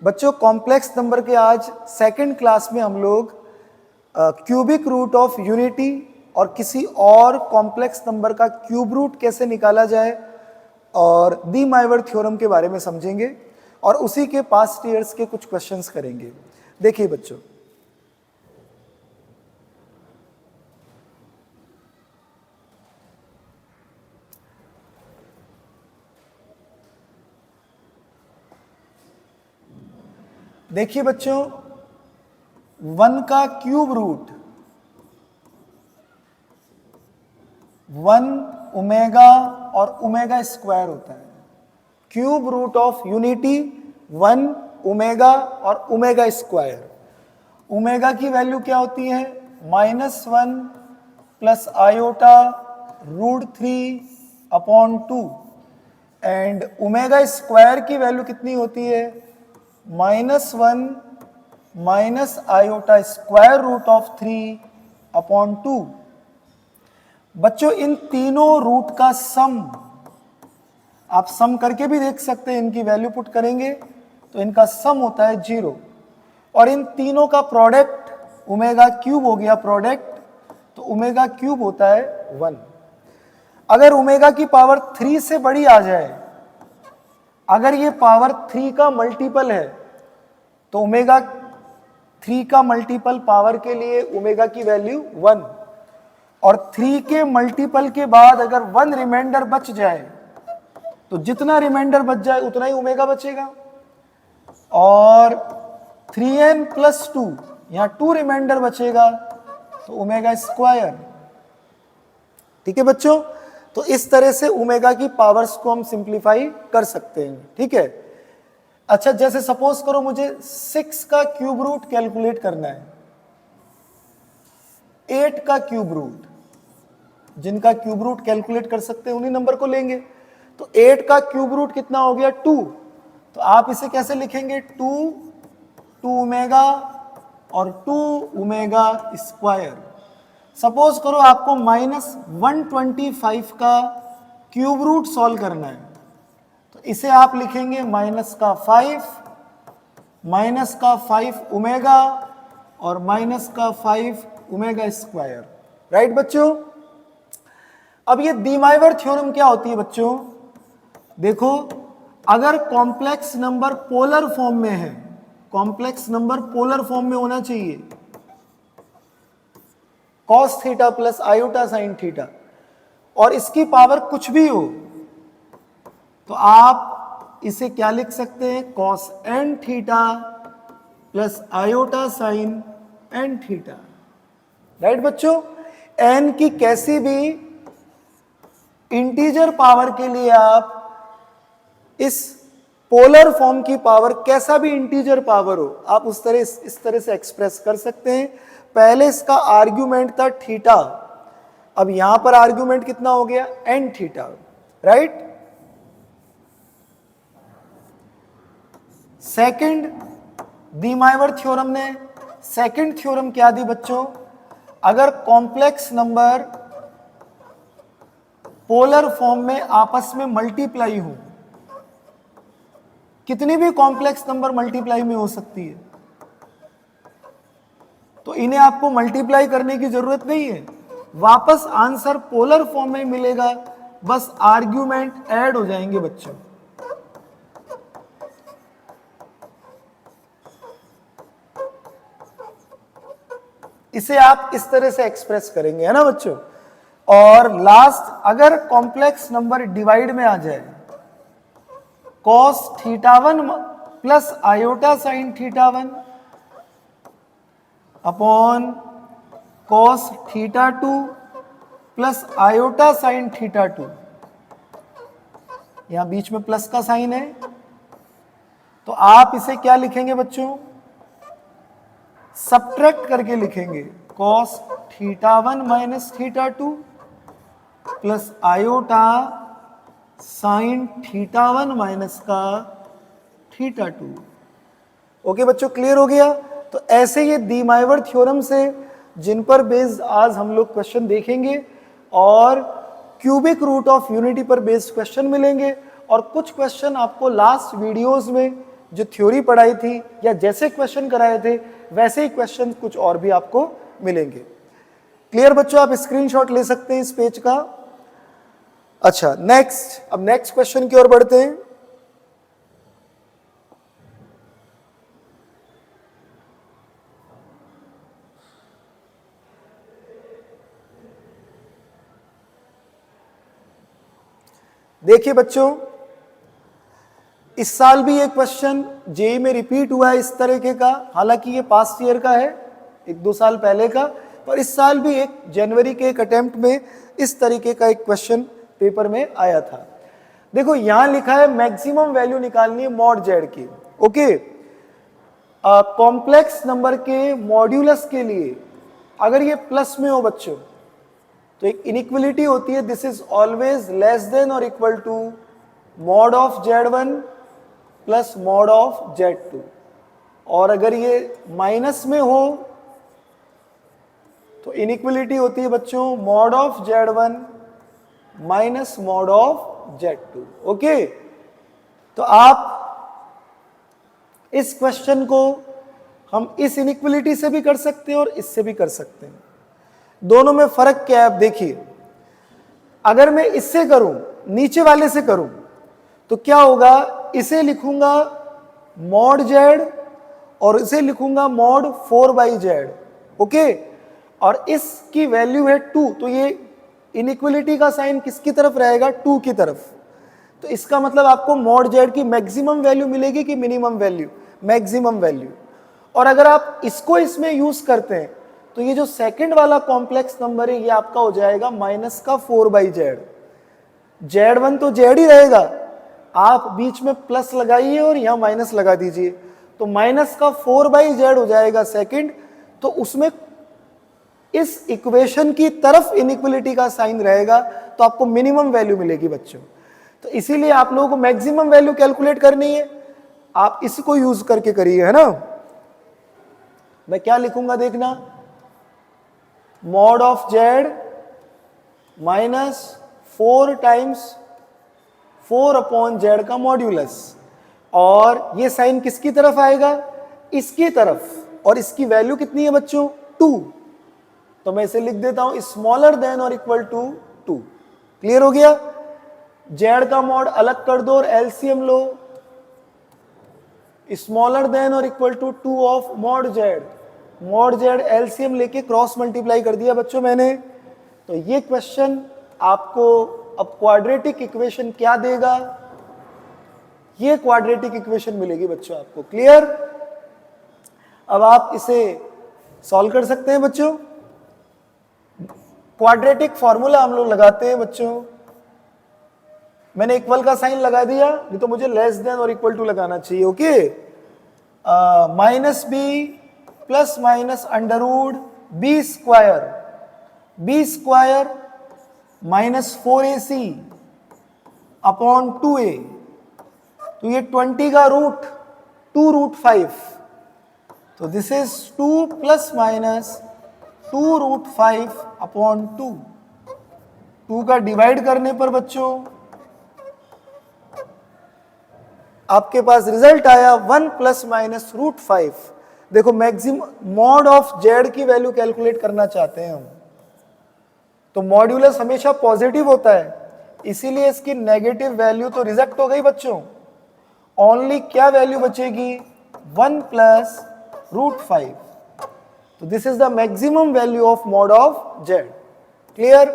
बच्चों complex number के आज सेकंड क्लास में हम लोग क्यूबिक रूट ऑफ यूनिटी और किसी और कॉम्प्लेक्स नंबर का क्यूब रूट कैसे निकाला जाए और डी माइवर थ्योरम के बारे में समझेंगे और उसी के पास्ट ईयर्स के कुछ क्वेश्चंस करेंगे। देखिए बच्चों, देखिए बच्चों, 1 का क्यूब रूट 1 ओमेगा और ओमेगा स्क्वायर होता है। Cube root of unity 1 omega और ओमेगा स्क्वायर। ओमेगा की वैल्यू क्या होती है? -1 plus iota √3/2 and omega square की वैल्यू कितनी होती है? -1 minus iota square root of 3/2। बच्चों इन तीनों रूट का सम आप सम करके भी देख सकते हैं, इनकी वैल्यू पुट करेंगे तो इनका सम होता है 0 और इन तीनों का प्रोडक्ट ओमेगा क्यूब हो गया प्रोडक्ट, तो ओमेगा क्यूब होता है 1। अगर ओमेगा की पावर 3 से बड़ी आ जाए, अगर ये पावर 3 का मल्टीपल है तो ओमेगा 3 का मल्टीपल पावर के लिए ओमेगा की वैल्यू 1 और 3 के मल्टीपल के बाद अगर 1 रिमाइंडर बच जाए तो जितना रिमाइंडर बच जाए उतना ही ओमेगा बचेगा और 3n + 2 यहां 2 रिमाइंडर बचेगा तो ओमेगा स्क्वायर। ठीक है बच्चों, तो इस तरह से ओमेगा की पावर्स को हम सिंप्लीफाई कर सकते हैं। ठीक है, अच्छा जैसे सपोज करो मुझे 6 का क्यूब रूट कैलकुलेट करना है, 8 का क्यूब रूट, जिनका क्यूब रूट कैलकुलेट कर सकते हैं उन्हीं नंबर को लेंगे। तो 8 का क्यूब रूट कितना हो गया? 2। तो आप इसे कैसे लिखेंगे? 2 ओमेगा और 2 ओमेगा स्क्वायर। सपोज करो आपको -125 का क्यूब रूट सॉल्व करना है, तो इसे आप लिखेंगे -5 ओमेगा और -5 ओमेगा स्क्वायर। राइट बच्चों, अब ये डी माइवर थ्योरम क्या होती है बच्चों? देखो, अगर कॉम्प्लेक्स नंबर पोलर फॉर्म में है, कॉम्प्लेक्स नंबर पोलर फॉर्म में होना चाहिए, cos theta plus iota sine theta, और इसकी पावर कुछ भी हो तो आप इसे क्या लिख सकते हैं? cos n theta plus iota sign n theta. Right बच्चों, n की कैसी भी इंटीजर पावर के लिए आप इस पोलर फॉर्म की पावर, कैसा भी इंटीजर पावर हो, आप इस तरह से एक्सप्रेस कर सकते हैं। पहले इसका आर्ग्यूमेंट था थीटा, अब यहां पर आर्ग्यूमेंट कितना हो गया? n theta. Right, second de Moivre theorem ने सेकंड थ्योरम क्या दी बच्चों? अगर कॉम्प्लेक्स नंबर पोलर फॉर्म में आपस में मल्टीप्लाई हो, कितनी भी कॉम्प्लेक्स नंबर मल्टीप्लाई में हो सकती है, तो इन्हें आपको मल्टीप्लाई करने की जरूरत नहीं है, वापस आंसर पोलर फॉर्म में मिलेगा, बस आर्ग्यूमेंट ऐड हो जाएंगे बच्चों। इसे आप इस तरह से एक्सप्रेस करेंगे, है ना बच्चों। और लास्ट, अगर कॉम्प्लेक्स नंबर डिवाइड में आ जाए, cos θ1 plus iota sine θ1 upon cos θ2 plus iota sine θ2, यहां बीच में प्लस का साइन है, तो आप इसे क्या लिखेंगे बच्चों? सब्ट्रैक्ट करके लिखेंगे, cos θ1 minus θ2 plus iota sine θ1 minus का θ2। ओके बच्चों, क्लियर हो गया? तो ऐसे ये डी माइवर थ्योरम से, जिन पर बेस्ड आज हम लोग क्वेश्चन देखेंगे, और क्यूबिक रूट ऑफ यूनिटी पर बेस्ड क्वेश्चन मिलेंगे, और कुछ क्वेश्चन आपको लास्ट वीडियोस में जो थ्योरी पढ़ाई थी या जैसे क्वेश्चन कराए थे वैसे ही क्वेश्चन कुछ और भी आपको मिलेंगे। क्लियर बच्चों, आप स्क्रीनशॉट ले सकते हैं इस पेज का। अच्छा नेक्स्ट, अब नेक्स्ट क्वेश्चन की ओर बढ़ते हैं। देखिए बच्चों, इस साल भी एक क्वेश्चन जेईई में रिपीट हुआ है इस तरीके का, हालांकि ये पास्ट ईयर का है, 1-2 साल पहले का, पर इस साल भी एक जनवरी के एक अटेम्प्ट में इस तरीके का एक क्वेश्चन पेपर में आया था। देखो यहां लिखा है मैक्सिमम वैल्यू निकालनी है मॉड जेड की। ओके, कॉम्प्लेक्स नंबर के मॉड्यूलस के लिए अगर ये प्लस में हो बच्चों तो एक इनइक्वलिटी होती है, this is always less than और equal to mod of Z1 plus mod of Z2। और अगर ये माइनस में हो तो इनइक्वलिटी होती है बच्चों mod of Z1 minus mod of Z2। Okay, तो आप इस क्वेश्चन को हम इस इनइक्वलिटी से भी कर सकते हैं और इससे भी कर सकते हैं। दोनों में फर्क क्या है आप देखिए, अगर मैं इससे करूं, नीचे वाले से करूं, तो क्या होगा, इसे लिखूंगा मॉड Z और इसे लिखूंगा मॉड 4/Z। ओके, और इसकी वैल्यू है 2, तो ये इनइक्वलिटी का साइन किसकी तरफ रहेगा, 2 की तरफ। तो इसका मतलब आपको मॉड Z की मैक्सिमम वैल्यू मिलेगी कि मिनिमम वैल्यू, मैक्सिमम वैल्यू। और अगर आप इसको इसमें यूज करते हैं तो ये जो सेकंड वाला कॉम्प्लेक्स नंबर है ये आपका हो जाएगा माइनस का 4/Z। Z1 तो Z ही रहेगा, आप बीच में प्लस लगाइए और यहां माइनस लगा दीजिए, तो माइनस का 4/Z हो जाएगा सेकंड। तो उसमें इस इक्वेशन की तरफ इनइक्वलिटी का साइन रहेगा, तो आपको मिनिमम वैल्यू मिलेगी बच्चों। तो इसीलिए आप लोगों को मैक्सिमम वैल्यू कैलकुलेट करनी है, आप इसको यूज करके करिए, है ना। मैं क्या लिखूंगा देखना, mod of Z minus 4 times 4/Z का मॉड्यूलस, और ये साइन किसकी तरफ आएगा, इसकी तरफ, और इसकी वैल्यू कितनी है बच्चों, 2। तो मैं इसे लिख देता हूं स्मॉलर देन और इक्वल टू 2। क्लियर हो गया। Z का मॉड अलग कर दो और एलसीएम लो, स्मॉलर देन और equal to 2 of mod Z। Mod Z LCM लेके क्रॉस मल्टीप्लाई कर दिया बच्चों मैंने। तो ये क्वेश्चन आपको अब क्वाड्रेटिक इक्वेशन क्या देगा, ये क्वाड्रेटिक इक्वेशन मिलेगी बच्चों आपको। क्लियर, अब आप इसे सॉल्व कर सकते हैं बच्चों। क्वाड्रेटिक फॉर्मूला हम लोग लगाते हैं बच्चों, मैंने इक्वल का साइन लगा दिया, नहीं तो मुझे लेस देन और इक्वल टू लगाना चाहिए। Okay, minus B plus minus under root B square minus 4AC upon 2A। तो ये 20 का रूट 2√5, तो this is 2 plus minus 2√5 upon 2। 2 का डिवाइड करने पर बच्चों आपके पास रिजल्ट आया 1 प्लस माइनस √5। देखो मैक्सिमम मॉड ऑफ Z की वैल्यू कैलकुलेट करना चाहते हैं हम, तो मॉड्यूलस हमेशा पॉजिटिव होता है, इसीलिए इसकी नेगेटिव वैल्यू तो रिजेक्ट हो गई बच्चों। ओनली क्या वैल्यू बचेगी, 1 प्लस √5। तो this is the maximum value of mod of Z। Clear.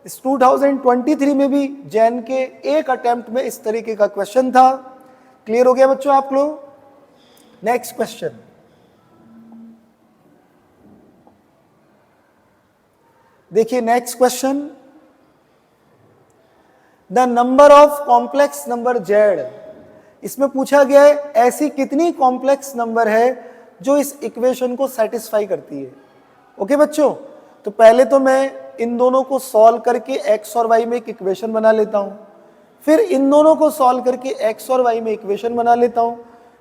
इस 2023 में भी जैन के एक अटेम्प्ट में इस तरीके का क्वेश्चन था। क्लियर हो गया बच्चों आप लोग। नेक्स्ट क्वेश्चन, देखिए next question, the number of complex number Z। इसमें पूछा गया है ऐसी कितनी कॉम्प्लेक्स नंबर है जो इस इक्वेशन को सेटिस्फाई करती है। ओके बच्चों, तो पहले तो मैं इन दोनों को सॉल्व करके x और y में एक इक्वेशन बना लेता हूं, फिर इन दोनों को सॉल्व करके x और y में इक्वेशन बना लेता हूं,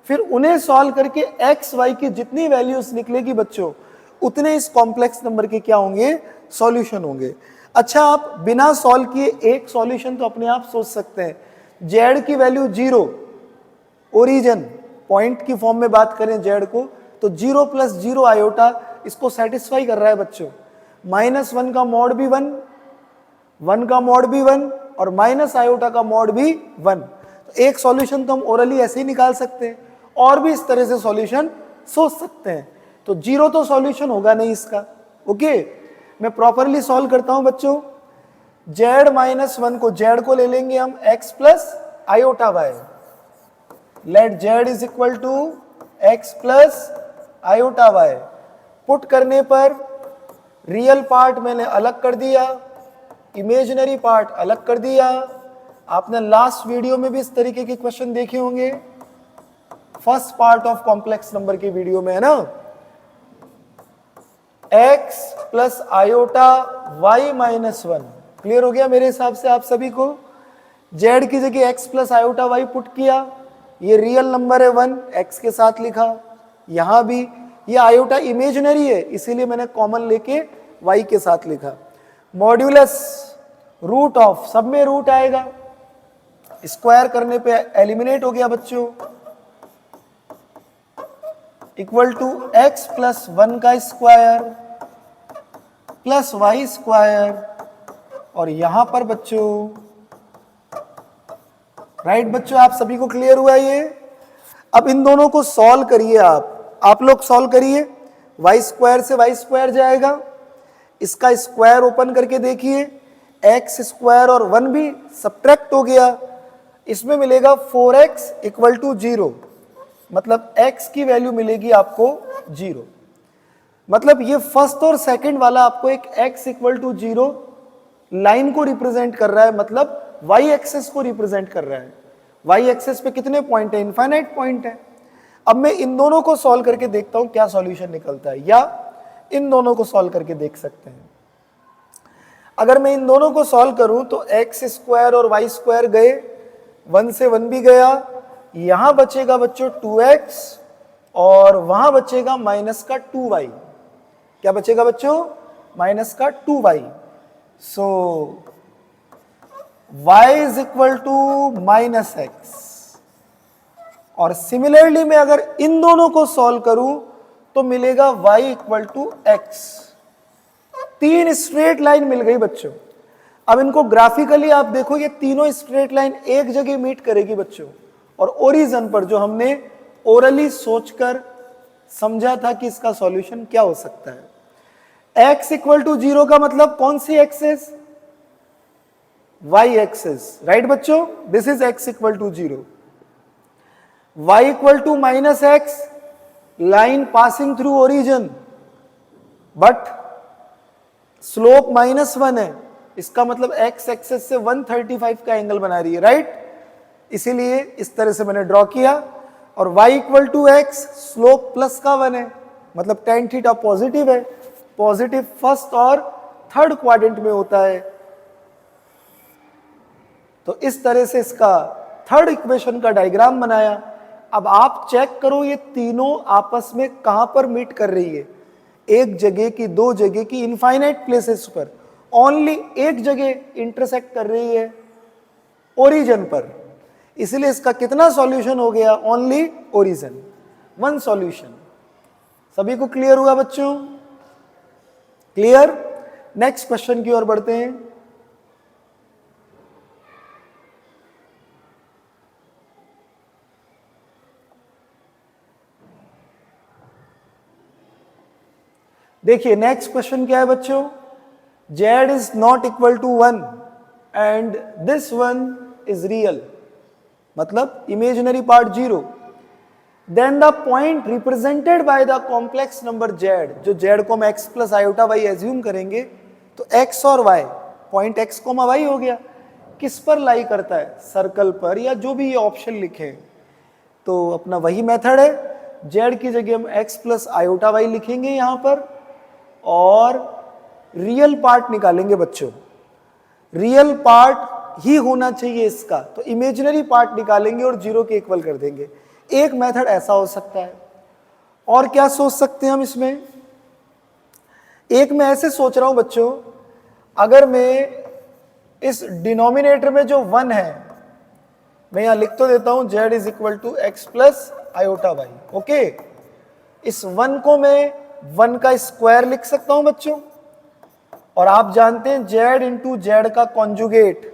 फिर उन्हें सॉल्व करके x y की जितनी वैल्यूज निकलेगी बच्चों उतने इस कॉम्प्लेक्स नंबर के क्या होंगे, सॉल्यूशन होंगे। अच्छा, आप बिना सॉल्व किए एक सॉल्यूशन तो अपने आप सोच सकते हैं, z की वैल्यू 0 ओरिजिन पॉइंट की फॉर्म में बात करें जेड को तो 0 प्लस 0 आयोटा इसको सेटिस्फाई कर रहा है बच्चों। -1 का मॉड भी 1, 1 का मॉड भी 1 और माइनस आयोटा का मॉड भी 1। तो एक सॉल्यूशन तो हम ओरली ऐसे ही निकाल सकते हैं और भी इस तरह से सॉल्यूशन सोच सकते हैं। तो 0 तो सॉल्यूशन होगा नहीं इसका। ओके, मैं प्रॉपरली सॉल्व करता हूं बच्चों। z -1 को z को ले लेंगे हम x plus iota y। Let z is equal to x plus iota y। Put करने पर रियल पार्ट मैंने अलग कर दिया, इमेजिनरी पार्ट अलग कर दिया। आपने लास्ट वीडियो में भी इस तरीके के क्वेश्चन देखे होंगे, first part of complex number की वीडियो में, है ना। x plus iota y -1 clear हो गया मेरे हिसाब से आप सभी को। z की जगह x plus iota y put किया, ये रियल नंबर है 1, x के साथ लिखा। यहां भी ये आयोटा इमेजिनरी है इसीलिए मैंने कॉमन लेके y के साथ लिखा। मॉड्यूलस रूट ऑफ, सब में रूट आएगा, स्क्वायर करने पे एलिमिनेट हो गया बच्चों। इक्वल टू x प्लस 1 का स्क्वायर प्लस y स्क्वायर और यहां पर बच्चों राइट बच्चों, आप सभी को क्लियर हुआ ये। अब इन दोनों को सॉल्व करिए, आप लोग सॉल्व करिए। y स्क्वायर से y स्क्वायर जाएगा, इसका स्क्वायर ओपन करके देखिए, x स्क्वायर और 1 भी सब्ट्रैक्ट हो गया, इसमें मिलेगा 4x इक्वल टू 0, मतलब x की वैल्यू मिलेगी आपको 0। मतलब ये फर्स्ट और सेकंड वाला आपको एक x इक्वल टू 0 लाइन को रिप्रेजेंट कर रहा है, मतलब y एक्सेस को रिप्रेजेंट कर रहा है। y एक्सेस पे कितने पॉइंट है? इनफाइनाइट पॉइंट है। अब मैं इन दोनों को सॉल्व करके देखता हूं क्या सॉल्यूशन निकलता है, या इन दोनों को सॉल्व करके देख सकते हैं। अगर मैं इन दोनों को सॉल्व करूं तो x स्क्वायर और y स्क्वायर गए, 1 से 1 भी गया, यहां बचेगा बच्चों 2x और वहां बचेगा माइनस का 2y। क्या बचेगा बच्चों? माइनस का 2y। So y is equal to minus X. और सिमिलरली मैं अगर इन दोनों को सॉल्व करूं तो मिलेगा y equal to x. 3 straight line मिल गई बच्चों। अब इनको ग्राफिकली आप देखो, ये तीनों स्ट्रेट लाइन एक जगह मीट करेगी बच्चों, और ओरिजिन पर जो हमने ओरली सोचकर समझा था कि इसका सॉल्यूशन क्या हो सकता है। x इक्वल टू 0 का मतलब कौन सी एक्सेस? y एक्सेस, राइट बच्चों, this is x equal to 0। y equal to minus X, line passing through origin but slope -1 है, इसका मतलब x एक्सेस से 135 का एंगल बना रही है, राइट। इसीलिए इस तरह से मैंने ड्रॉ किया। और y equal to X, slope plus का 1 है, मतलब tan थीटा पॉजिटिव है। पॉजिटिव फर्स्ट और थर्ड क्वाड्रेंट में होता है। तो इस तरह से इसका थर्ड इक्वेशन का डायग्राम बनाया। अब आप चेक करो ये तीनों आपस में कहां पर मीट कर रही है, एक जगह की, दो जगह की, इनफाइनाइट प्लेसेस पर, ओनली एक जगह इंटरसेक्ट कर रही है, ओरिजिन पर। इसलिए इसका कितना सॉल्यूशन हो गया? Only origin, 1 solution. सभी को क्लियर हुआ बच्चों? क्लियर। नेक्स्ट क्वेश्चन की ओर बढ़ते हैं। देखिए नेक्स्ट क्वेश्चन क्या है बच्चों? z is not equal to 1 and this 1 is real, मतलब imaginary part 0। Then the point represented by the complex number z, जो z को हम x plus iota y assume करेंगे, तो x और y, point x comma y हो गया, किस पर लाई करता है? सर्कल पर, या जो भी ये ऑप्शन लिखे। तो अपना वही मेथड है, z की जगह हम x प्लस आयोटा y लिखेंगे यहां पर, और रियल पार्ट निकालेंगे बच्चों। रियल पार्ट ही होना चाहिए इसका, तो इमेजिनरी पार्ट निकालेंगे और 0 के इक्वल कर देंगे। एक मेथड ऐसा हो सकता है। और क्या सोच सकते हैं हम इसमें? एक मैं ऐसे सोच रहा हूं बच्चों, अगर मैं इस डिनोमिनेटर में जो 1 है, मैं यहां लिख तो देता हूं z is equal to X plus iota Y. Okay, इस 1 को मैं 1 का स्क्वायर लिख सकता हूं बच्चों, और आप जानते हैं z इंटू जेड का कॉन्जुगेट,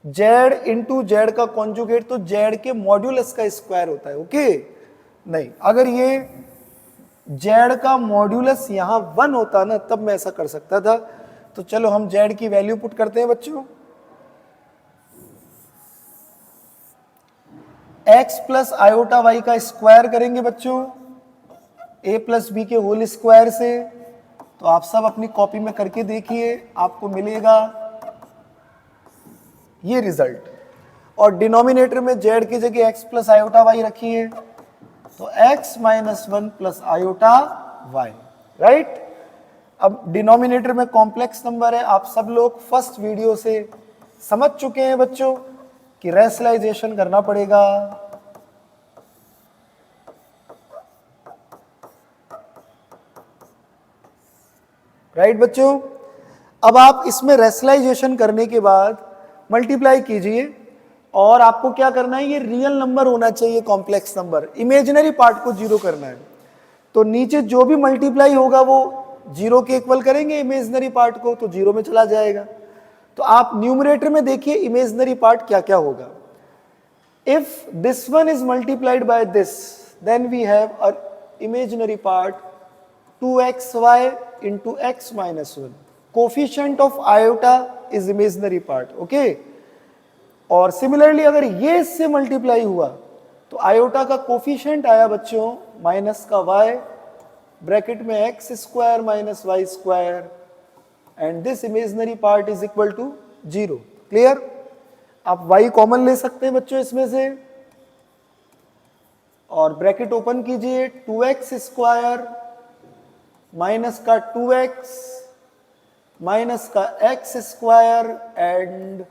z इंटू जेड का कॉन्जुगेट तो z के मॉड्यूलस का स्क्वायर होता है। ओके, नहीं, अगर ये z का मॉड्यूलस यहां 1 होता ना तब मैं ऐसा कर सकता था। तो चलो हम z की वैल्यू पुट करते हैं बच्चों। x प्लस आयोटा वाई का स्क्वायर करेंगे बच्चों a प्लस बी के होल स्क्वायर से। तो आप सब अपनी कॉपी में करके देखिए, आपको मिलेगा ये रिजल्ट। और डिनोमिनेटर में z की जगह x प्लस आयोटा वाई रखिए, तो x minus 1 plus iota Y, right. अब डिनोमिनेटर में कॉम्प्लेक्स नंबर है, आप सब लोग फर्स्ट वीडियो से समझ चुके हैं बच्चों कि रेशनलाइजेशन करना पड़ेगा। राइट बच्चों, अब आप इसमें रेशनलाइजेशन करने के बाद मल्टीप्लाई कीजिए, और आपको क्या करना है, ये रियल नंबर होना चाहिए, कॉम्प्लेक्स नंबर, इमेजिनरी पार्ट को जीरो करना है। तो नीचे जो भी मल्टीप्लाई होगा वो जीरो के इक्वल करेंगे इमेजिनरी पार्ट को, तो जीरो में चला जाएगा। तो आप न्यूमरेटर में देखिए इमेजिनरी पार्ट क्या क्या होगा। If this one is multiplied by this, then we have a imaginary part 2xy into x minus 1. Coefficient of iota is imaginary part. Okay, और सिमिलरली अगर ये इससे मल्टीप्लाई हुआ तो आयोटा का कोफिशिएंट आया बच्चों माइनस का y, ब्रैकेट में x square minus y square, and this imaginary part is equal to 0। Clear? आप y कॉमन ले सकते हैं बच्चों इसमें से, और ब्रैकेट ओपन कीजिए, 2x स्क्वायर माइनस का 2x माइनस का x स्क्वायर एंड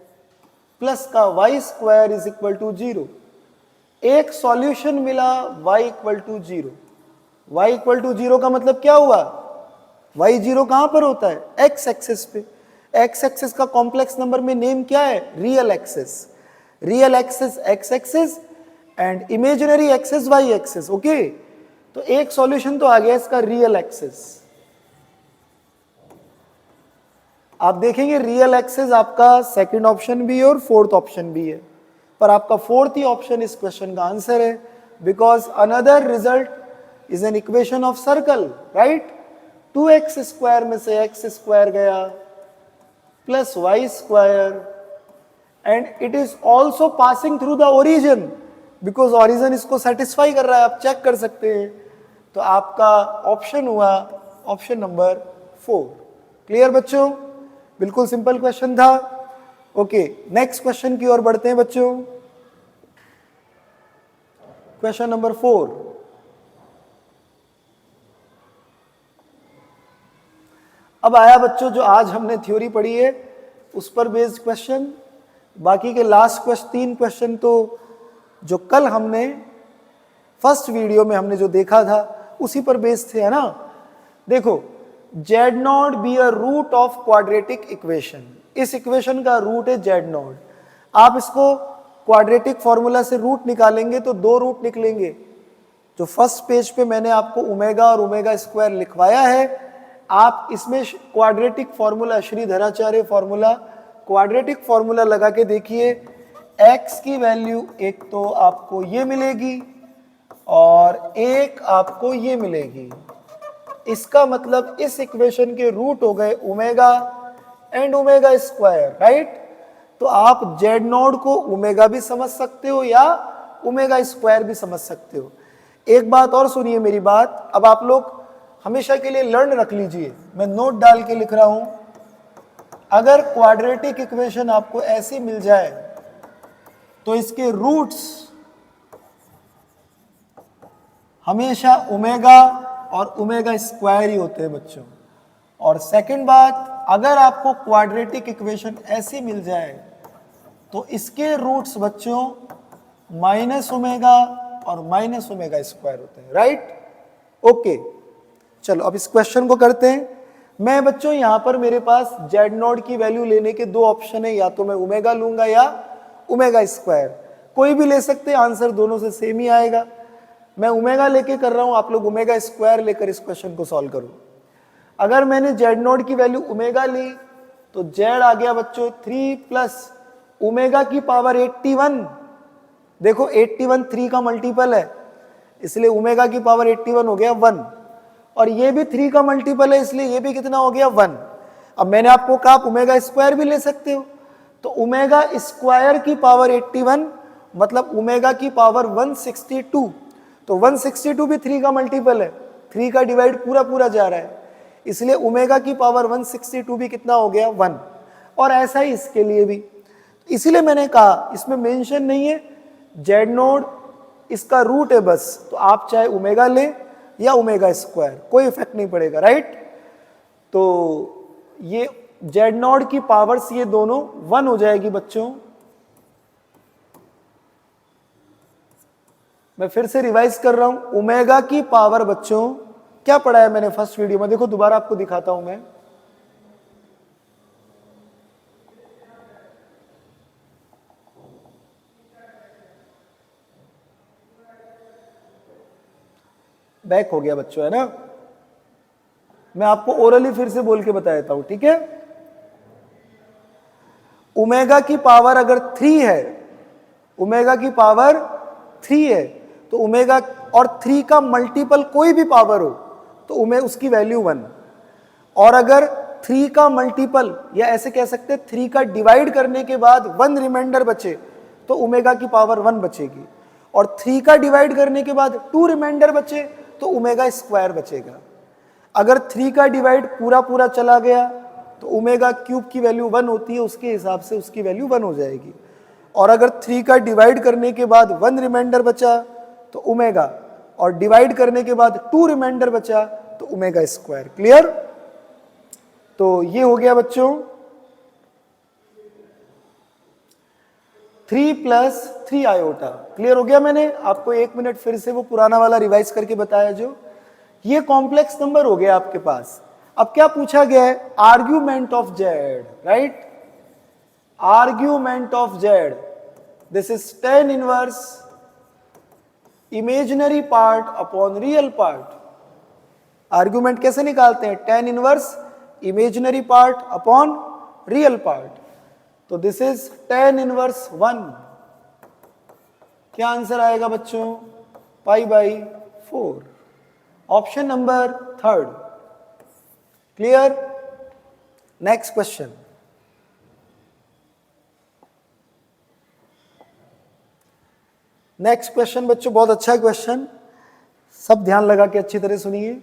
प्लस का y square is equal to 0। एक सॉल्यूशन मिला y equal to 0। y equal to 0 का मतलब क्या हुआ, y 0 कहां पर होता है, x एक्सिस पे। x एक्सिस का कॉम्प्लेक्स नंबर में नेम क्या है, real axis. Real axis x axis and imaginary axis y axis. Okay, तो एक सॉल्यूशन तो आ गया इसका रियल एक्सिस। आप देखेंगे रियल एक्सिस आपका सेकंड ऑप्शन भी है और फोर्थ ऑप्शन भी है, पर आपका फोर्थ ही ऑप्शन इस क्वेश्चन का आंसर है, because another result is an equation of circle, right. 2x square में से x स्क्वायर गया plus y square, and it is also passing through the origin, because origin इसको सेटिस्फाई कर रहा है, आप चेक कर सकते हैं। तो आपका ऑप्शन हुआ ऑप्शन नंबर 4। क्लियर बच्चों? बिल्कुल सिंपल क्वेश्चन था। ओके, नेक्स्ट क्वेश्चन की ओर बढ़ते हैं बच्चों। Question number 4। अब आया बच्चों जो आज हमने थ्योरी पढ़ी है उस पर बेस्ड क्वेश्चन। बाकी के लास्ट क्वेश्चन 3 क्वेश्चन तो जो कल हमने फर्स्ट वीडियो में हमने जो देखा था उसी पर बेस्ड थे, है ना। देखो, z not be a root of quadratic equation. इस इक्वेशन का रूट है z नॉट। आप इसको क्वाड्रेटिक फॉर्मूला से रूट निकालेंगे तो 2 रूट निकलेंगे। जो फर्स्ट पेज पे मैंने आपको ओमेगा और ओमेगा स्क्वायर लिखवाया है, आप इसमें quadratic formula, Shridharacharya formula, quadratic formula लगा के देखिए। x की वैल्यू एक तो आपको ये मिलेगी और एक आपको ये मिलेगी। इसका मतलब इस इक्वेशन के रूट हो गए omega and omega square, right. तो आप z नॉट को ओमेगा भी समझ सकते हो या ओमेगा स्क्वायर भी समझ सकते हो। एक बात और सुनिए मेरी बात, अब आप लोग हमेशा के लिए लर्न रख लीजिए, मैं नोट डाल के लिख रहा हूं। अगर क्वाड्रेटिक इक्वेशन आपको ऐसी मिल जाए तो इसके रूट्स हमेशा ओमेगा और ओमेगा स्क्वायर ही होते हैं बच्चों। और सेकंड बात, अगर आपको क्वाड्रेटिक इक्वेशन ऐसी मिल जाए तो इसके रूट्स बच्चों माइनस ओमेगा और माइनस ओमेगा स्क्वायर होते हैं, राइट। ओके, चलो अब इस क्वेश्चन को करते हैं। मैं बच्चों यहां पर मेरे पास z नॉट की वैल्यू लेने के 2 ऑप्शन है, या तो मैं ओमेगा लूंगा या ओमेगा स्क्वायर, कोई भी ले सकते हैं, आंसर दोनों से सेम ही आएगा। मैं ओमेगा लेके कर रहा हूं, आप लोग ओमेगा स्क्वायर लेकर इस क्वेश्चन को सॉल्व करो। अगर मैंने जेड नोट की वैल्यू ओमेगा ली तो जेड आ गया बच्चों 3 प्लस ओमेगा की पावर 81। देखो 81 3 का मल्टीपल है, इसलिए ओमेगा की पावर 81 हो गया 1, और ये भी 3 का मल्टीपल है, इसलिए ये भी कितना हो गया 1। अब मैंने आपको कहा आप ओमेगा स्क्वायर भी ले सकते हो, तो ओमेगा स्क्वायर की पावर 81 मतलब ओमेगा की पावर 162, तो 162 भी 3 का मल्टीपल है, 3 का डिवाइड पूरा पूरा जा रहा है, इसलिए ओमेगा की पावर 162 भी कितना हो गया 1। और ऐसा ही इसके लिए भी, इसीलिए मैंने कहा इसमें मेंशन नहीं है, जेड नोड इसका रूट है बस, तो आप चाहे ओमेगा ले या ओमेगा स्क्वायर, कोई इफेक्ट नहीं पड़ेगा, राइट। तो ये जेड नॉट की पावर्स ये दोनों 1 हो जाएगी बच्चों। मैं फिर से रिवाइज कर रहा हूं, ओमेगा की पावर बच्चों क्या पढ़ा है मैंने फर्स्ट वीडियो में, देखो दोबारा आपको दिखाता हूं मैं। बैक हो गया बच्चों, है ना। मैं आपको ओरली फिर से बोल के बता देता हूं, ठीक है। ओमेगा की पावर अगर 3 है, ओमेगा की पावर 3 है, तो ओमेगा और 3 का मल्टीपल कोई भी पावर हो तो उसकी वैल्यू 1, और अगर 3 का मल्टीपल या ऐसे कह सकते हैं 3 का डिवाइड करने के बाद 1 रिमाइंडर बचे तो ओमेगा की पावर 1 बचेगी, और 3 का डिवाइड करने के बाद 2 रिमाइंडर बचे तो ओमेगा स्क्वायर बचेगा। अगर 3 का डिवाइड पूरा पूरा चला गया तो ओमेगा क्यूब की वैल्यू 1 होती है, उसके हिसाब से उसकी वैल्यू 1 हो जाएगी, और अगर 3 का डिवाइड करने के बाद 1 रिमाइंडर बचा तो ओमेगा, और डिवाइड करने के बाद 2 रिमाइंडर बचा तो ओमेगा स्क्वायर। क्लियर। तो ये हो गया बच्चों 3 प्लस 3 आयोटा। क्लियर हो गया। मैंने आपको 1 मिनट फिर से वो पुराना वाला रिवाइज करके बताया जो, ये कॉम्प्लेक्स नंबर हो गया आपके पास। अब क्या पूछा गया है, argument of z, right, argument of z, this is tan inverse imaginary part upon real part. Argument कैसे निकालते हैं, tan inverse imaginary part upon real part, तो दिस इज tan इनवर्स 1। क्या आंसर आएगा बच्चों, π/4, option number 3। Clear. Next question, next question बच्चों बहुत अच्छा क्वेश्चन, सब ध्यान लगा के अच्छी तरह सुनिए।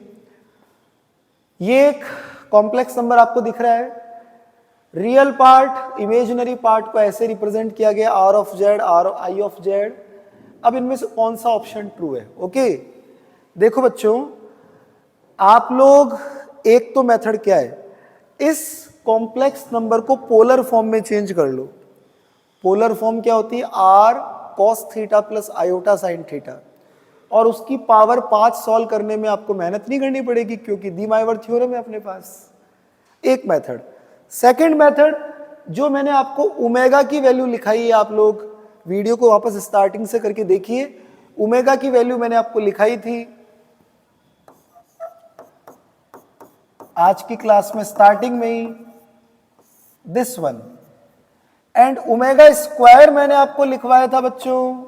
ये एक कॉम्प्लेक्स नंबर आपको दिख रहा है, रियल पार्ट इमेजिनरी पार्ट को ऐसे रिप्रेजेंट किया गया r of Z, r of z। अब इनमें से कौन सा ऑप्शन ट्रू है। ओके देखो बच्चों, आप लोग एक तो मेथड क्या है, इस कॉम्प्लेक्स नंबर को पोलर फॉर्म में चेंज कर लो। पोलर फॉर्म क्या होती है, r cos theta plus iota sine theta, और उसकी पावर 5 सॉल्व करने में आपको मेहनत नहीं करनी पड़ेगी क्योंकि डी माइवर थ्योरम है अपने पास। एक मेथड। सेकंड मेथड जो मैंने आपको ओमेगा की वैल्यू लिखाई है, आप लोग वीडियो को वापस स्टार्टिंग से करके देखिए, ओमेगा की वैल्यू मैंने आपको लिखाई थी आज की क्लास में स्टार्टिंग में ही, this one, and omega square मैंने आपको लिखवाया था बच्चों।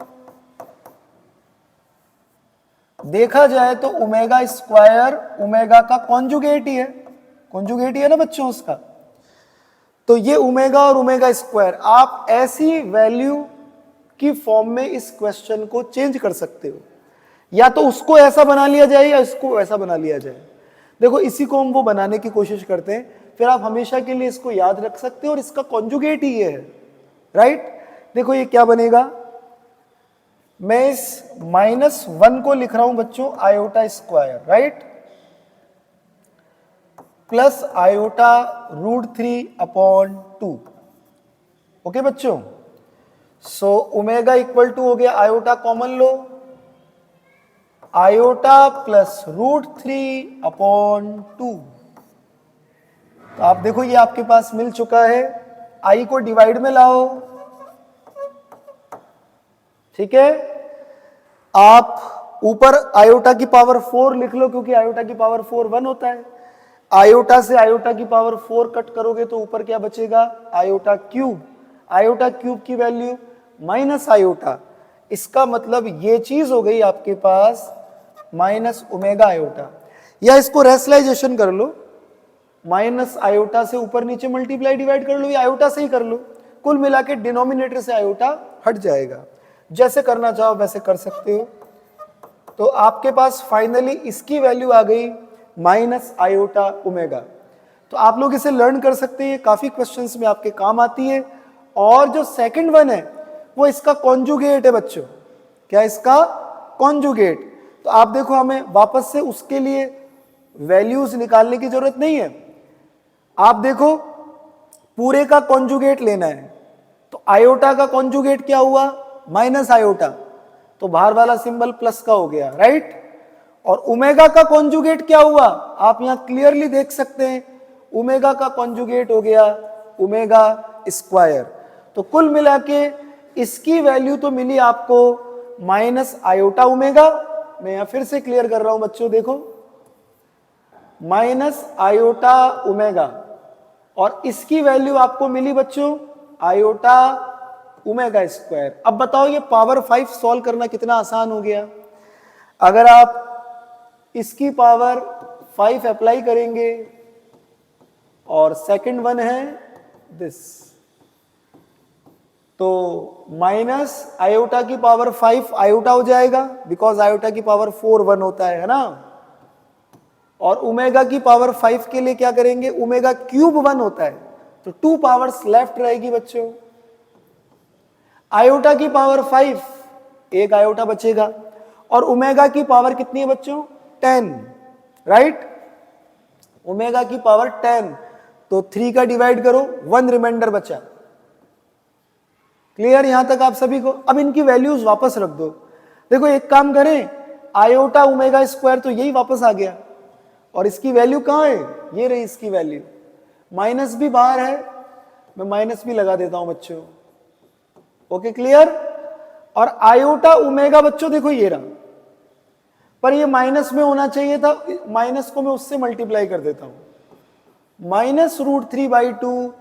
देखा जाए तो ओमेगा स्क्वायर ओमेगा का कॉन्जुगेट ही है ना बच्चों उसका। तो ये ओमेगा और ओमेगा स्क्वायर आप ऐसी वैल्यू की फॉर्म में इस क्वेश्चन को चेंज कर सकते हो, या तो उसको ऐसा बना लिया जाए या इसको ऐसा बना लिया जाए। देखो इसी को हम वो बनाने की कोशिश करते हैं, फिर आप हमेशा के लिए इसको याद रख सकते हो, और इसका कॉन्जुगेट ही ये है, राइट। देखो ये क्या बनेगा, मैं इस -1 को लिख रहा हूं बच्चों iota square, right, plus iota √3/2। Okay बच्चों, सो ओमेगा इक्वल टू हो गया, आयोटा कॉमन लो, आयोटा प्लस √3/2। तो आप देखो ये आपके पास मिल चुका है, आई को डिवाइड में लाओ, ठीक है, आप ऊपर आयोटा की पावर 4 लिख लो, क्योंकि आयोटा की पावर 4 1 होता है। आयोटा से आयोटा की पावर 4 कट करोगे तो ऊपर क्या बचेगा, आयोटा क्यूब। आयोटा क्यूब की वैल्यू माइनस आयोटा, इसका मतलब ये चीज हो गई आपके पास माइनस ओमेगा आयोटा, या इसको रेशनलाइजेशन कर लो, माइनस आयोटा से ऊपर नीचे मल्टीप्लाई डिवाइड कर लो, या आयोटा से ही कर लो, कुल मिला के डिनोमिनेटर से आयोटा हट जाएगा। जैसे करना चाहो वैसे कर सकते हो। तो आपके पास फाइनली इसकी वैल्यू आ गई माइनस आयोटा ओमेगा। तो आप लोग इसे लर्न कर सकते हैं, काफी क्वेश्चंस में आपके काम आती है। और जो सेकंड वन है वो इसका कॉन्जुगेट है बच्चों। क्या इसका कॉन्जुगेट? तो आप देखो, हमें वापस से उसके लिए वैल्यूज निकालने की जरूरत नहीं है। आप देखो, पूरे का कॉन्जुगेट लेना है, तो आयोटा का कॉन्जुगेट क्या हुआ, माइनस आयोटा, तो बाहर वाला सिंबल प्लस का हो गया, राइट। और ओमेगा का कॉन्जुगेट क्या हुआ, आप यहां क्लियरली देख सकते हैं, ओमेगा का कॉन्जुगेट हो गया ओमेगा स्क्वायर। तो कुल मिला के इसकी वैल्यू तो मिली आपको माइनस आयोटा ओमेगा। मैं यहां फिर से क्लियर कर रहा हूं बच्चों, देखो माइनस आयोटा ओमेगा, और इसकी वैल्यू आपको मिली बच्चों आयोटा ओमेगा स्क्वायर। अब बताओ ये पावर 5 सॉल्व करना कितना आसान हो गया। अगर आप इसकी पावर 5 अप्लाई करेंगे, और सेकंड वन है दिस, तो माइनस आयोटा की पावर 5 आयोटा हो जाएगा, बिकॉज आयोटा की पावर 4 1 होता है ना। और ओमेगा की पावर 5 के लिए क्या करेंगे, ओमेगा क्यूब 1 होता है, तो 2 पावर्स लेफ्ट रहेगी बच्चों। आयोटा की पावर 5, एक आयोटा बचेगा, और ओमेगा की पावर कितनी है बच्चों, 10, राइट। ओमेगा की पावर 10, तो 3 का डिवाइड करो, 1 रिमाइंडर बचा। क्लियर यहां तक आप सभी को? अब इनकी वैल्यूज वापस रख दो। देखो एक काम करें, आयोटा ओमेगा स्क्वायर तो यही वापस आ गया, और इसकी वैल्यू कहां है, ये रही इसकी वैल्यू। माइनस भी बाहर है, मैं माइनस भी लगा देता हूं बच्चों। Okay clear. और आयोटा ओमेगा बच्चों देखो ये रहा, पर ये माइनस में होना चाहिए था, माइनस को मैं उससे मल्टीप्लाई कर देता हूं, माइनस √3/2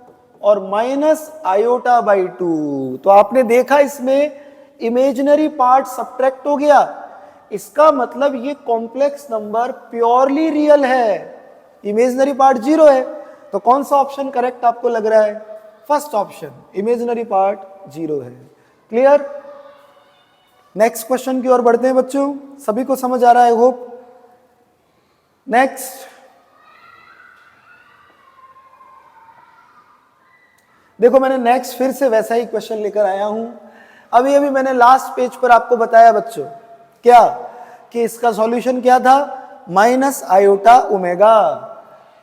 और माइनस आयोटा बाई 2। तो आपने देखा इसमें इमेजिनरी पार्ट सब्ट्रैक्ट हो गया, इसका मतलब ये कॉम्प्लेक्स नंबर प्योरली रियल है, इमेजिनरी पार्ट 0 है। तो कौन सा ऑप्शन करेक्ट आपको लग रहा है, फर्स्ट ऑप्शन, इमेजिनरी पार्ट 0 है। क्लियर। नेक्स्ट क्वेश्चन की ओर बढ़ते हैं बच्चों, सभी को समझ आ रहा है होप। नेक्स्ट देखो, मैंने नेक्स्ट फिर से वैसा ही क्वेश्चन लेकर आया हूं। अभी मैंने लास्ट पेज पर आपको बताया बच्चों क्या, कि इसका सॉल्यूशन क्या था, माइनस आयोटा ओमेगा।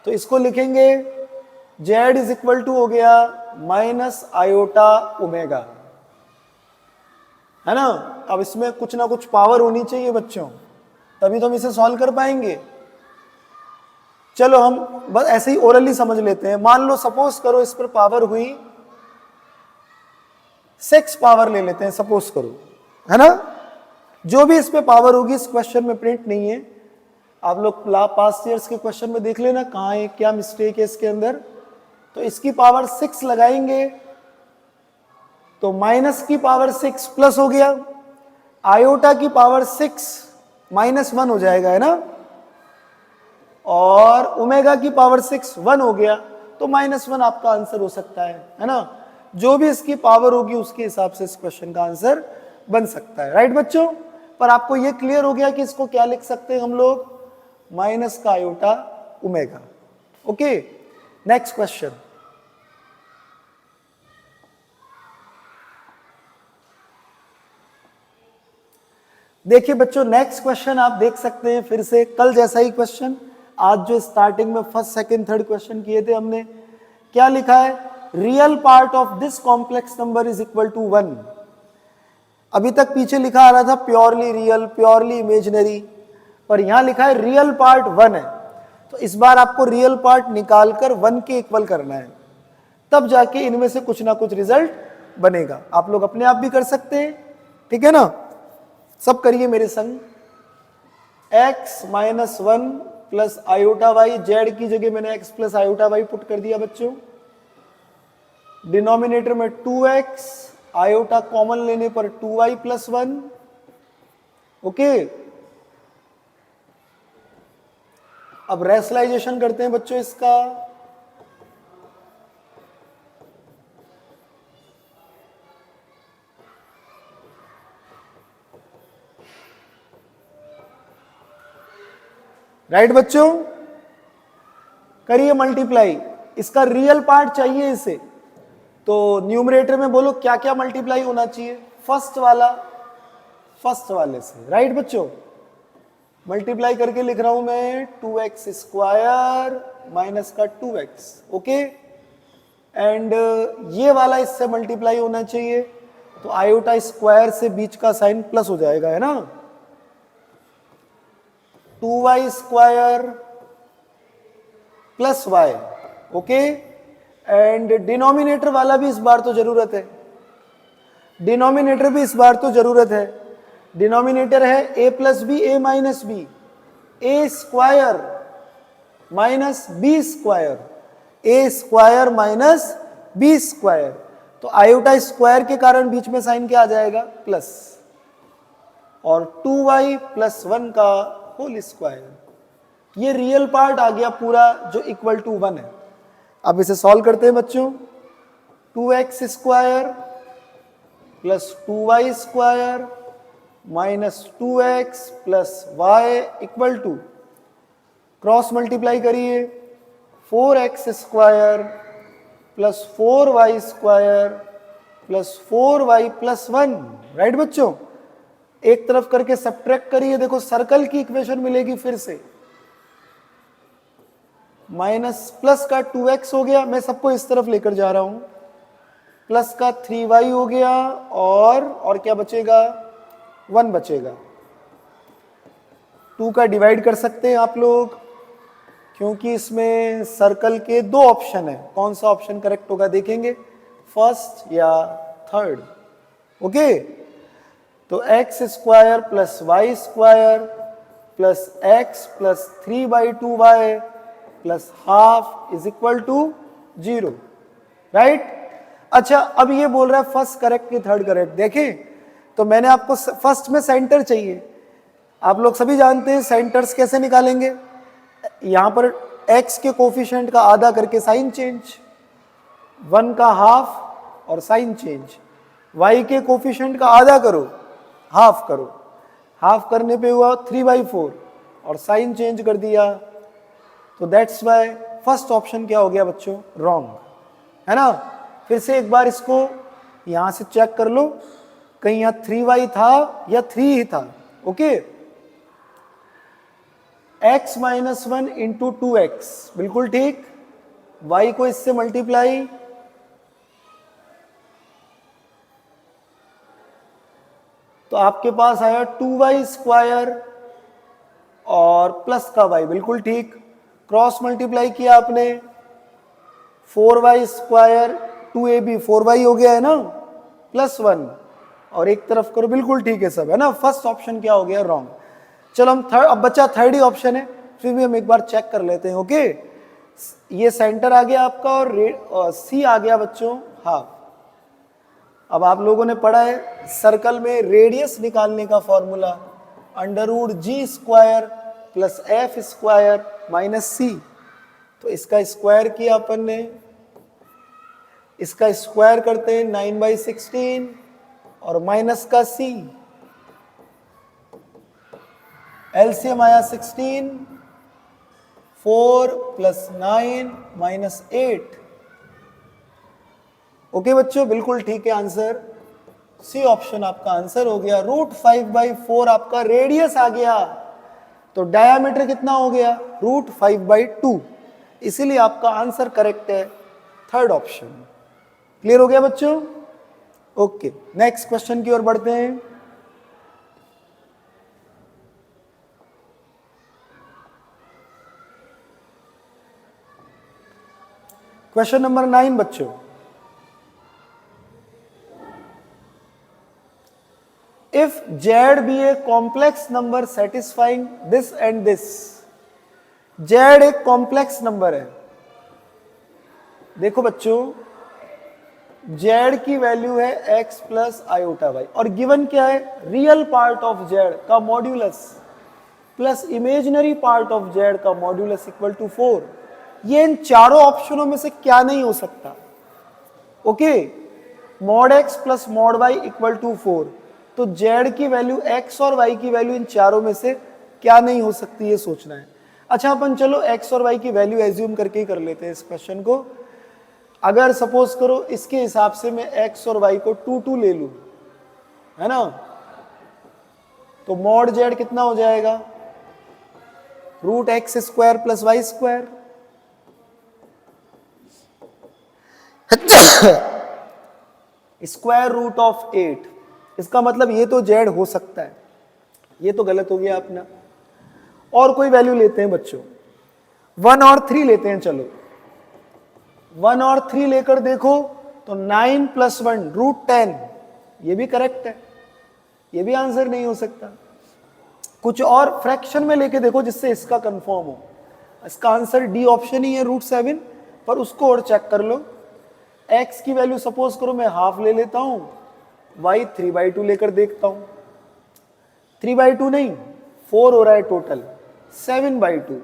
तो इसको लिखेंगे z इज इक्वल टू हो गया माइनस आयोटा ओमेगा, है ना। अब इसमें कुछ ना कुछ पावर होनी चाहिए बच्चों, तभी तो हम इसे सॉल्व कर पाएंगे। चलो हम बस ऐसे ही ओरली समझ लेते हैं। मान लो सपोज करो इस पर पावर हुई 6 पावर ले लेते हैं, सपोज करो, है ना। जो भी इस पे पावर होगी, इस क्वेश्चन में प्रिंट नहीं है, आप लोग पास्ट ईयर्स के क्वेश्चन में देख लेना कहाँ है, क्या मिस्टेक है इसके अंदर। तो इसकी पावर 6 लगाएंगे तो माइनस की पावर 6 प्लस हो गया, आयोटा की पावर 6 -1 हो जाएगा, है ना। और ओमेगा की पावर 6 1 हो गया, तो -1 आपका आंसर हो सकता है ना। जो भी इसकी पावर होगी उसके हिसाब से इस क्वेश्चन का आंसर बन सकता है, राइट बच्चों। पर आपको ये क्लियर हो गया कि इसको क्या लिख सकते हैं हम लोग, माइनस का iota omega. Okay, next question. देखिए बच्चों, नेक्स्ट क्वेश्चन आप देख सकते हैं, फिर से कल जैसा ही क्वेश्चन। आज जो स्टार्टिंग में फर्स्ट सेकंड थर्ड क्वेश्चन किए थे हमने, क्या लिखा है, real part of this complex number is equal to 1। अभी तक पीछे लिखा आ रहा था प्योरली रियल, प्योरली इमेजिनरी, पर यहां लिखा है रियल पार्ट 1 है। तो इस बार आपको रियल पार्ट निकालकर 1 के इक्वल करना है, तब जाके इनमें से कुछ ना कुछ रिजल्ट बनेगा। आप लोग अपने आप भी कर सकते हैं, ठीक है ना, सब करिए मेरे संग। x minus 1 plus iota y, z की जगह मैंने x plus iota y put कर दिया बच्चों। डिनोमिनेटर में 2x, आयोटा कॉमन लेने पर 2y प्लस 1। ओके, अब रेशनलाइजेशन करते हैं बच्चों इसका। राइट बच्चों, करिए मल्टीप्लाई। इसका रियल पार्ट चाहिए इसे, तो न्यूमरेटर में बोलो क्या क्या मल्टीप्लाई होना चाहिए। फर्स्ट वाला फर्स्ट वाले से, राइट बच्चों। मल्टीप्लाई करके लिख रहा हूं मैं 2x स्क्वायर माइनस का 2x। ओके, एंड ये वाला इससे मल्टीप्लाई होना चाहिए, तो आयोटा स्क्वायर से बीच का साइन प्लस हो जाएगा, है ना। 2y square plus y। Okay, and denominator वाला भी इस बार तो जरूरत है, डिनोमिनेटर भी इस बार तो जरूरत है। डिनोमिनेटर है a plus b, a minus b, a square minus b square, a square minus b square. तो आयोटा स्क्वायर के कारण बीच में साइन क्या आ जाएगा, प्लस, और 2y प्लस 1 का होल स्क्वायर। ये रियल पार्ट आ गया पूरा जो इक्वल टू 1 है। अब इसे सॉल्व करते हैं बच्चों। 2x square plus 2y square minus 2x plus y equal to, cross multiply करिए, 4x square plus 4y square plus 4y plus 1। Right बच्चों, एक तरफ करके सब्ट्रैक्ट करिए, देखो सर्कल की इक्वेशन मिलेगी फिर से। माइनस प्लस का 2x हो गया, मैं सबको इस तरफ लेकर जा रहा हूं, प्लस का 3y हो गया, और क्या बचेगा, 1 बचेगा। 2 का डिवाइड कर सकते हैं आप लोग, क्योंकि इसमें सर्कल के 2 ऑप्शन है, कौन सा ऑप्शन करेक्ट होगा देखेंगे, फर्स्ट या थर्ड। ओके, तो x square plus y square plus x plus 3/2y plus half is equal to 0। Right, अच्छा अब ये बोल रहा है फर्स्ट करेक्ट कि थर्ड करेक्ट। देखें, तो मैंने आपको फर्स्ट में सेंटर चाहिए, आप लोग सभी जानते हैं सेंटर्स कैसे निकालेंगे। यहां पर x के कोफिशिएंट का आधा करके साइन चेंज, 1 का हाफ और साइन चेंज, y के कोफिशिएंट का आधा करो, हाफ करो, हाफ करने पे हुआ 3/4 और साइन चेंज कर दिया। तो दैट्स वाई फर्स्ट ऑप्शन क्या हो गया बच्चों, रॉन्ग, है ना। फिर से एक बार इसको यहां से चेक कर लो, कहीं यहां 3y था या 3 ही था। Okay, x minus 1 into 2x, बिल्कुल ठीक, y को इससे मल्टीप्लाई, तो आपके पास आया 2y स्क्वायर और प्लस का y, बिल्कुल ठीक। क्रॉस मल्टीप्लाई किया आपने, 4y स्क्वायर 2ab 4y हो गया है ना, प्लस 1, और एक तरफ करो, बिल्कुल ठीक है सब, है ना। फर्स्ट ऑप्शन क्या हो गया, रॉन्ग। चलो हम थर्ड, अब बच्चा थर्ड ही ऑप्शन है, फिर भी हम एक बार चेक कर लेते हैं। ओके, ये सेंटर आ गया आपका और सी आ गया बच्चों हाफ। अब आप लोगों ने पढ़ा है सर्कल में रेडियस निकालने का formula, under root g square plus f square minus c. तो इसका स्क्वायर किया अपन ने, इसका स्क्वायर करते हैं 9/16 और माइनस का सी, एलसीएम आया 16, 4 प्लस 9 माइनस 8। ओके बच्चों, बिल्कुल ठीक है आंसर, सी ऑप्शन आपका आंसर हो गया। √5/4 आपका रेडियस आ गया, तो डायामीटर कितना हो गया, √5/2, इसीलिए आपका आंसर करेक्ट है थर्ड ऑप्शन। क्लियर हो गया बच्चों। ओके, नेक्स्ट क्वेश्चन की ओर बढ़ते हैं। क्वेश्चन नंबर 9 बच्चों, z be a complex number satisfying this and this. Z एक कॉम्प्लेक्स नंबर है। देखो बच्चों, जेड की वैल्यू है एक्स प्लस आयोटा वाई और गिवन क्या है, रियल पार्ट ऑफ जेड का modulus plus imaginary part of z का मॉड्यूलस इक्वल टू 4। ये इन चारों ऑप्शनों में से क्या नहीं हो सकता? Okay, mod x plus mod y equal to 4। तो जेड की वैल्यू एक्स और वाई की वैल्यू इन चारों में से क्या नहीं हो सकती, ये सोचना है। अच्छा, अपन चलो एक्स और वाई की वैल्यू एज्यूम करके ही कर लेते हैं इस क्वेश्चन को। अगर सपोज करो इसके हिसाब से मैं एक्स और वाई को 2 ले लूं, है ना, तो मॉड जेड कितना हो जाएगा, root x square plus y square. Square root of 8। इसका मतलब ये तो जेड हो सकता है, ये तो गलत हो गया अपना। और कोई वैल्यू लेते हैं बच्चों, 1 और 3 लेते हैं। चलो 1 और 3 लेकर देखो तो 9 + 1 रूट 10, ये भी करेक्ट है, ये भी आंसर नहीं हो सकता। कुछ और फ्रैक्शन में लेके देखो जिससे इसका कंफर्म हो। इसका आंसर डी ऑप्शन ही है, रूट 7। पर उसको और चेक कर लो। x की वैल्यू सपोज करो मैं हाफ ले लेता हूं, y 3/2 लेकर देखता हूं। 3/2 नहीं, 4 हो रहा है टोटल, 7/2।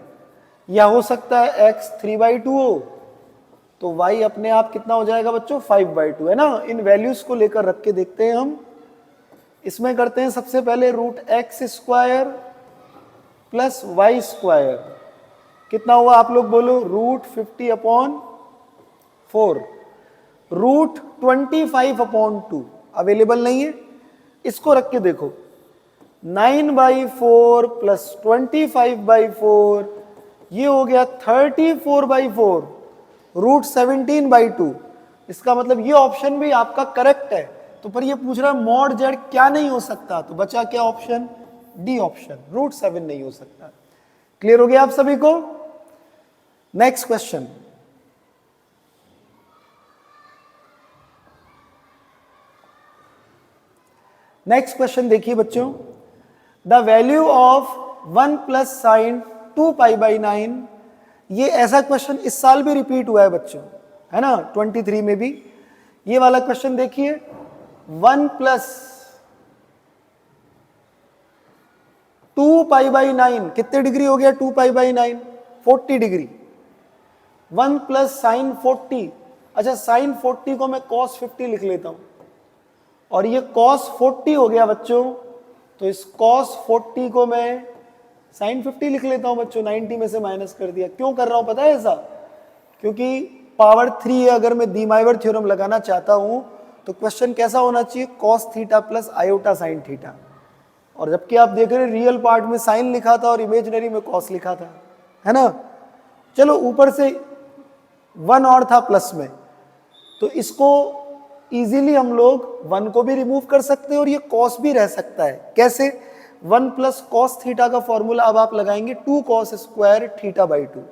या हो सकता है x 3/2 हो तो y अपने आप कितना हो जाएगा बच्चों, 5/2, है ना। इन वैल्यूज को लेकर रख के देखते हैं हम। इसमें करते हैं सबसे पहले root x square plus y square, कितना हुआ आप लोग बोलो, रूट 50/4। रूट 25/2 अवेलेबल नहीं है, इसको रख के देखो। 9/4 प्लस 25/4, ये हो गया 34/4, रूट 17/2। इसका मतलब ये ऑप्शन भी आपका करेक्ट है। तो पर ये पूछ रहा है मॉड जेड क्या नहीं हो सकता, तो बचा क्या ऑप्शन, डी ऑप्शन, रूट 7 नहीं हो सकता। क्लियर हो गया आप सभी को? नेक्स्ट क्वेश्चन, नेक्स्ट क्वेश्चन देखिए बच्चों। The value of 1 + sin 2π/9। ये ऐसा क्वेश्चन इस साल भी रिपीट हुआ है बच्चों, है ना, 23 में भी। ये वाला क्वेश्चन देखिए, 1 + 2π/9 कितने डिग्री हो गया, 2π/9 40 डिग्री। 1 + sin 40, अच्छा sin 40 को मैं cos 50 लिख लेता हूं, और ये cos 40 हो गया बच्चों, तो इस cos 40 को मैं sin 50 लिख लेता हूं बच्चों, 90 में से माइनस कर दिया। क्यों कर रहा हूं पता है ऐसा, क्योंकि पावर 3 है। अगर मैं डी-माइवर थ्योरम लगाना चाहता हूं तो क्वेश्चन कैसा होना चाहिए, cos theta plus iota sin theta. और जबकि आप देख रहे हैं रियल पार्ट में साइन लिखा था और इमेजिनरी में cos लिखा था, है ना। चलो ऊपर से 1 और था प्लस में, तो इसको इजीली हम लोग 1 को भी रिमूव कर सकते हैं और ये cos भी रह सकता है। कैसे, 1 + cos थीटा का फॉर्मूला अब आप लगाएंगे 2 cos स्क्वायर थीटा/2।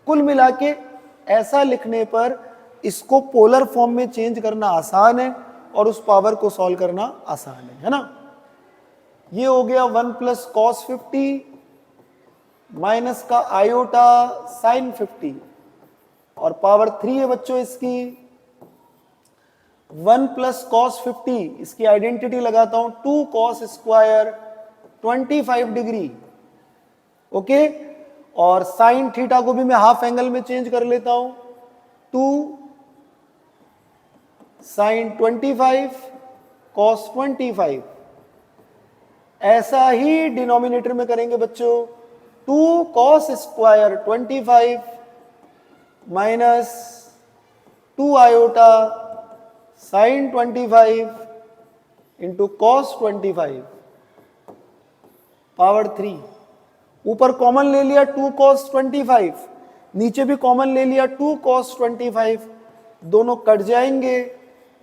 कुल मिला के ऐसा लिखने पर इसको पोलर फॉर्म में चेंज करना आसान है और उस पावर को सॉल्व करना आसान है ना। ये हो गया 1 + cos 50 माइनस का आयोटा sin 50, और पावर 3 है बच्चों इसकी। 1 + cos 50, इसकी आइडेंटिटी लगाता हूं, 2 cos स्क्वायर 25 डिग्री, ओके। और sin थीटा को भी मैं हाफ एंगल में चेंज कर लेता हूं, 2 sin 25 cos 25। ऐसा ही डिनोमिनेटर में करेंगे बच्चों, 2 cos square 25 minus 2 iota sin 25 into cos 25 power 3। ऊपर कॉमन ले लिया 2 cos 25, नीचे भी कॉमन ले लिया 2 cos 25, दोनों कट जाएंगे,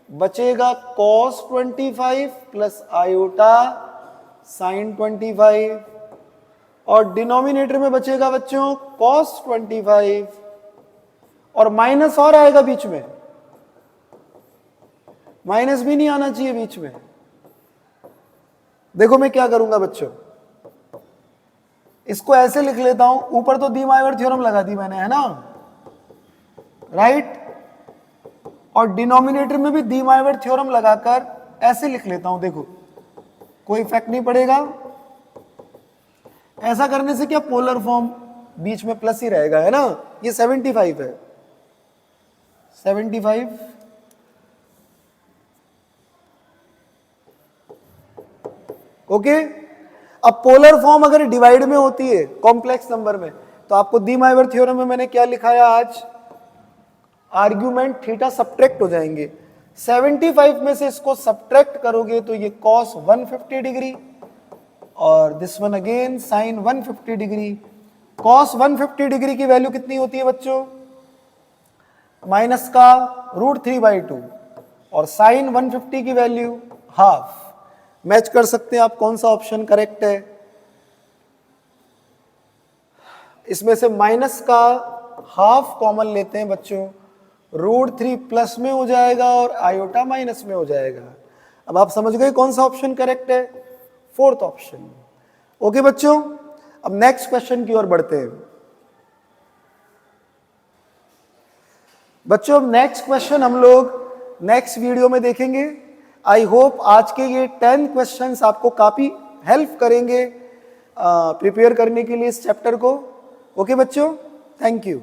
बचेगा cos 25 प्लस आयोटा sin 25, और डिनोमिनेटर में बचेगा बच्चों cos 25, और माइनस और आएगा बीच में, माइनस भी नहीं आना चाहिए बीच में, देखो मैं क्या करूंगा बच्चों, इसको ऐसे लिख लेता हूं, ऊपर तो डी माइवर थ्योरम लगा दी मैंने, है ना, राइट, और डिनोमिनेटर में भी डी माइवर थ्योरम लगाकर ऐसे लिख लेता हूं, देखो कोई इफेक्ट नहीं पड़ेगा। ऐसा करने से क्या, पोलर फॉर्म बीच में प्लस ही रहेगा, है ना। ये 75 है, 75, ओके। अब पोलर फॉर्म अगर डिवाइड में होती है कॉम्प्लेक्स नंबर में, तो आपको डी माइवर थ्योरम में मैंने क्या लिखाया आज, आर्ग्यूमेंट थीटा सब्ट्रैक्ट हो जाएंगे। 75 में से इसको सब्ट्रैक्ट करोगे तो ये cos 150 डिग्री, और this one again sine 150 degree. cos 150 degree की वैल्यू कितनी होती है बच्चों, माइनस का √3/2, और साइन 150 की वैल्यू हाफ। मैच कर सकते हैं आप कौन सा ऑप्शन करेक्ट है। इसमें से माइनस का हाफ कॉमन लेते हैं बच्चों, √3 प्लस में हो जाएगा और आयोटा माइनस में हो जाएगा। अब आप समझ गए कौन सा ऑप्शन करेक्ट है, फोर्थ ऑप्शन। ओके बच्चों, अब नेक्स्ट क्वेश्चन की ओर बढ़ते हैं बच्चों। अब नेक्स्ट क्वेश्चन हम लोग नेक्स्ट वीडियो में देखेंगे। आई होप आज के ये 10 क्वेश्चंस आपको काफी हेल्प करेंगे प्रिपेयर करने के लिए इस चैप्टर को। ओके बच्चों, थैंक यू।